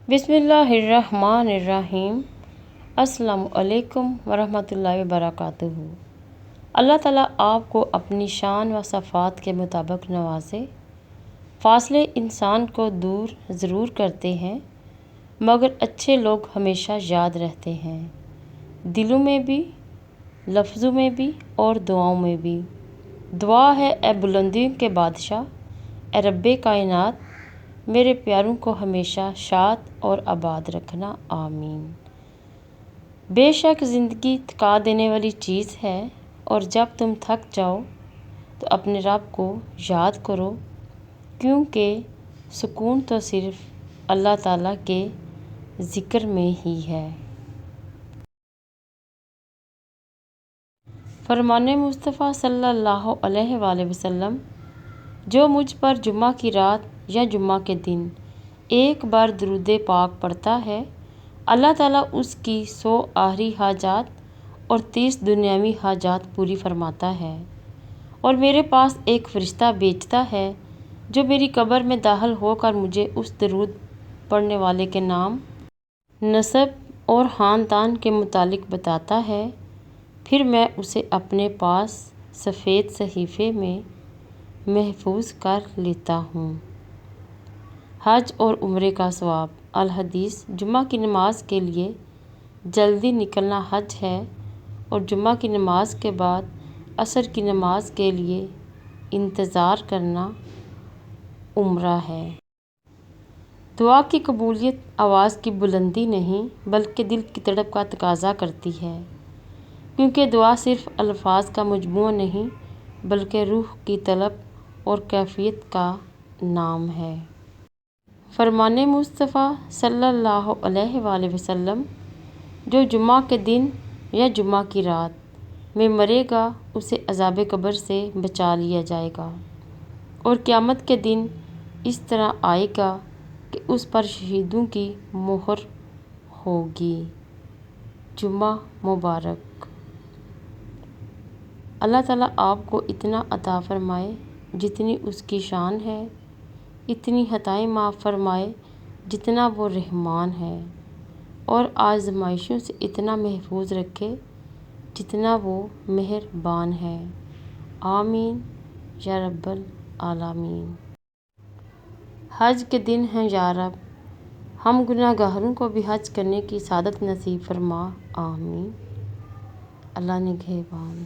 بسم اللہ الرحمن الرحیم۔ السلام علیکم ورحمۃ اللہ وبرکاتہ۔ اللہ تعالیٰ آپ کو اپنی شان و صفات کے مطابق نوازے۔ فاصلے انسان کو دور ضرور کرتے ہیں، مگر اچھے لوگ ہمیشہ یاد رہتے ہیں، دلوں میں بھی، لفظوں میں بھی اور دعاؤں میں بھی۔ دعا ہے اے بلندیوں کے بادشاہ، اے رب کائنات، میرے پیاروں کو ہمیشہ شاد اور آباد رکھنا، آمین۔ بے شک زندگی تھکا دینے والی چیز ہے، اور جب تم تھک جاؤ تو اپنے رب کو یاد کرو، کیونکہ سکون تو صرف اللہ تعالیٰ کے ذکر میں ہی ہے۔ فرمان مصطفیٰ صلی اللہ علیہ وآلہ وسلم، جو مجھ پر جمعہ کی رات یا جمعہ کے دن ایک بار درود پاک پڑھتا ہے، اللہ تعالیٰ اس کی 100 آخری حاجات اور 30 دنیاوی حاجات پوری فرماتا ہے، اور میرے پاس ایک فرشتہ بھیجتا ہے جو میری قبر میں داخل ہو کر مجھے اس درود پڑھنے والے کے نام، نسب اور خاندان کے متعلق بتاتا ہے، پھر میں اسے اپنے پاس سفید صحیفے میں محفوظ کر لیتا ہوں۔ حج اور عمرے کا ثواب۔ الحدیث: جمعہ کی نماز کے لیے جلدی نکلنا حج ہے، اور جمعہ کی نماز کے بعد عصر کی نماز کے لیے انتظار کرنا عمرہ ہے۔ دعا کی قبولیت آواز کی بلندی نہیں بلکہ دل کی دھڑکن کا تقاضا کرتی ہے، کیونکہ دعا صرف الفاظ کا مجموعہ نہیں بلکہ روح کی طلب اور کیفیت کا نام ہے۔ فرمان مصطفیٰ صلی اللہ علیہ وآلہ وسلم، جو جمعہ کے دن یا جمعہ کی رات میں مرے گا اسے عذاب قبر سے بچا لیا جائے گا، اور قیامت کے دن اس طرح آئے گا کہ اس پر شہیدوں کی مہر ہوگی۔ جمعہ مبارک۔ اللہ تعالیٰ آپ کو اتنا عطا فرمائے جتنی اس کی شان ہے، اتنی خطائیں معاف فرمائے جتنا وہ رحمان ہے، اور آزمائشوں سے اتنا محفوظ رکھے جتنا وہ مہربان ہے، آمین یا رب العالمین۔ حج کے دن ہیں یا رب، ہم گناہ گاروں کو بھی حج کرنے کی سعادت نصیب فرما، آمین۔ اللہ نگہبان۔